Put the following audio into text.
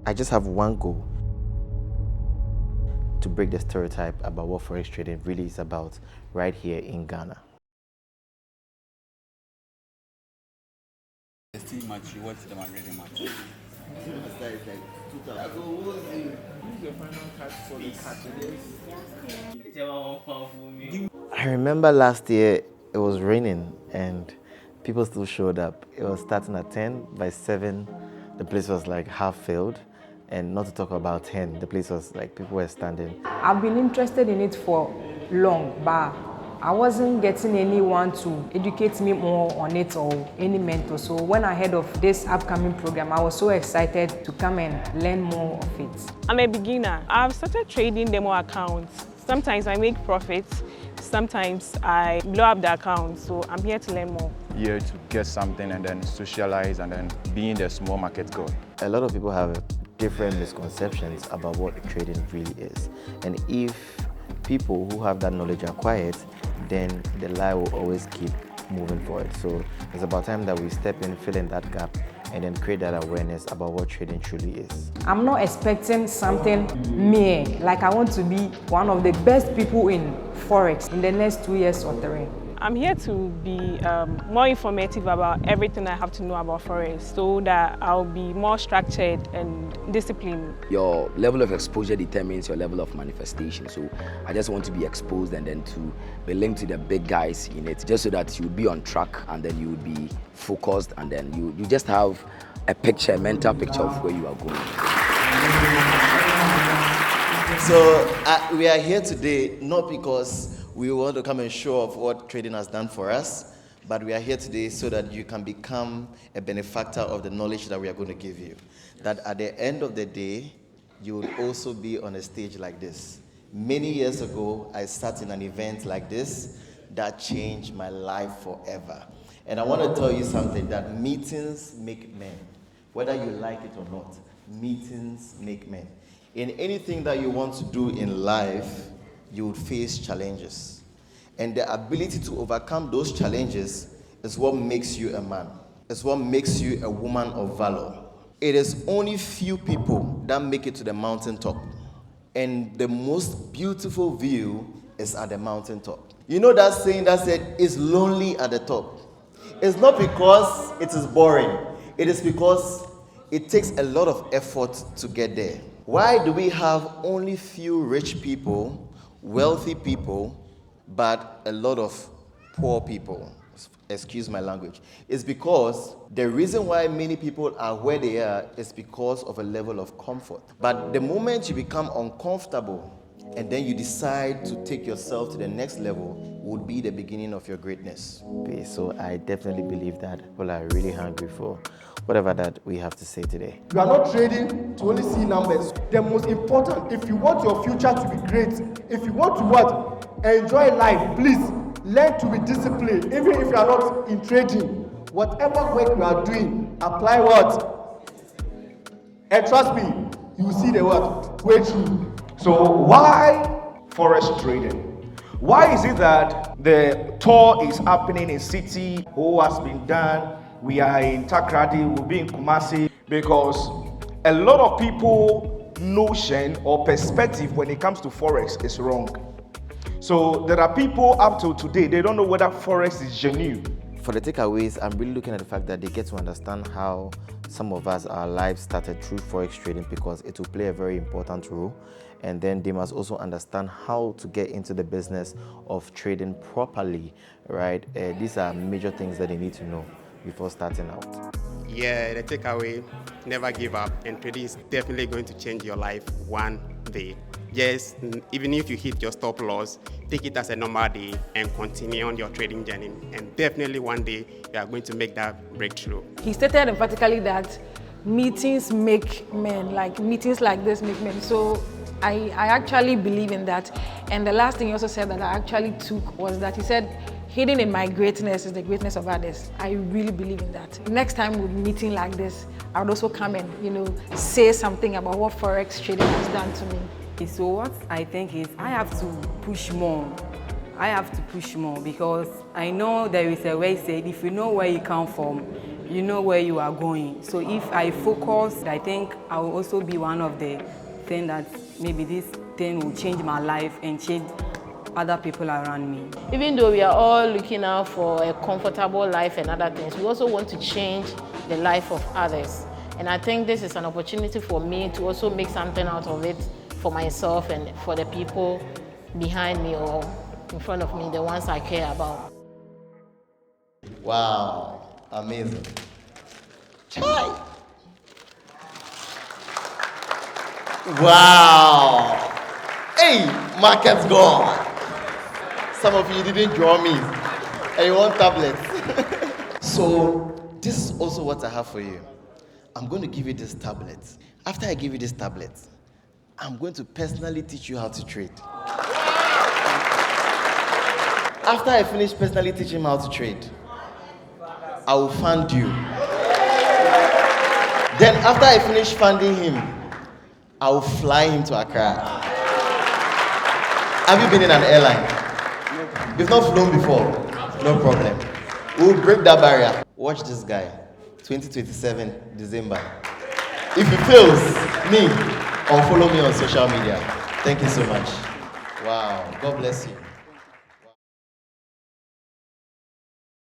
I just have one goal: to break the stereotype about what Forex trading really is about right here in Ghana. Still much, you watch them already much. I remember last year it was raining and people still showed up. It was starting at 10. By 7, the place was like half filled. And not to talk about 10, the place was like people were standing. I've been interested in it for long, but I wasn't getting anyone to educate me more on it or any mentor. So when I heard of this upcoming program, I was so excited to come and learn more of it. I'm a beginner. I've started trading demo accounts. Sometimes I make profits, sometimes I blow up the account, so I'm here to learn more. Here to get something and then socialize and then being the small market god. A lot of people have different misconceptions about what trading really is. And if people who have that knowledge are quiet, then the lie will always keep moving forward. So it's about time that we step in, fill in that gap, and then create that awareness about what trading truly is. I'm not expecting something mere, like I want to be one of the best people in Forex in the next 2 years or 3. I'm here to be more informative about everything I have to know about Forex so that I'll be more structured and disciplined. Your level of exposure determines your level of manifestation. So I just want to be exposed and then to be linked to the big guys in it, just so that you would be on track and then you would be focused and then you just have a picture, a mental picture of where you are going. So we are here today not because we want to come and show off what trading has done for us, but we are here today so that you can become a benefactor of the knowledge that we are going to give you. That at the end of the day, you will also be on a stage like this. Many years ago, I sat in an event like this that changed my life forever. And I want to tell you something, that meetings make men. Whether you like it or not, meetings make men. In anything that you want to do in life, you would face challenges. And the ability to overcome those challenges is what makes you a man. It's what makes you a woman of valor. It is only few people that make it to the mountaintop. And the most beautiful view is at the mountaintop. You know that saying that said, it's lonely at the top. It's not because it is boring. It is because it takes a lot of effort to get there. Why do we have only few rich people, wealthy people, but a lot of poor people? Excuse my language. It's because the reason why many people are where they are is because of a level of comfort. But the moment you become uncomfortable and then you decide to take yourself to the next level would be the beginning of your greatness. Okay, so I definitely believe that people are really hungry for whatever that we have to say today. You are not trading to only see numbers. The most important, if you want your future to be great, if you want to what? Enjoy life, please learn to be disciplined. Even if you are not in trading, whatever work you are doing, apply what? And trust me, you will see the what? Way through. So why Forex trading? Why is it that the tour is happening in city, who has been done? We are in Takoradi, we'll be in Kumasi, because a lot of people notion or perspective when it comes to Forex is wrong. So there are people up to today, they don't know whether Forex is genuine. For the takeaways, I'm really looking at the fact that they get to understand how some of us, our lives started through Forex trading, because it will play a very important role. And then they must also understand how to get into the business of trading properly, right? These are major things that they need to know before starting out. Yeah, the takeaway, never give up, and trading is definitely going to change your life one day. Yes, even if you hit your stop loss, take it as a normal day and continue on your trading journey, and definitely one day you are going to make that breakthrough. He stated emphatically that meetings make men, like meetings like this make men. So I actually believe in that. And the last thing he also said that I actually took was that he said, hidden in my greatness is the greatness of others. I really believe in that. Next time we're meeting like this, I would also come and, say something about what Forex trading has done to me. So what I think is I have to push more. I have to push more because I know there is a way said, if you know where you come from, you know where you are going. So if I focus, I think I will also be one of the things that maybe this thing will change my life and change other people around me. Even though we are all looking out for a comfortable life and other things, we also want to change the life of others. And I think this is an opportunity for me to also make something out of it for myself and for the people behind me or in front of me, the ones I care about. Wow, amazing. Chai. Wow. Hey, MarketGod. Some of you didn't draw me and you want tablets. So this is also what I have for you. I'm going to give you this tablet. After I give you this tablet, I'm going to personally teach you how to trade. After I finish personally teaching him how to trade, I will fund you. Then after I finish funding him, I will fly him to Accra. Have you been in an airline? You've not flown before? No problem. We'll break that barrier. Watch this guy. 2027 December. If he fails me, or follow me on social media. Thank you so much. Wow. God bless you.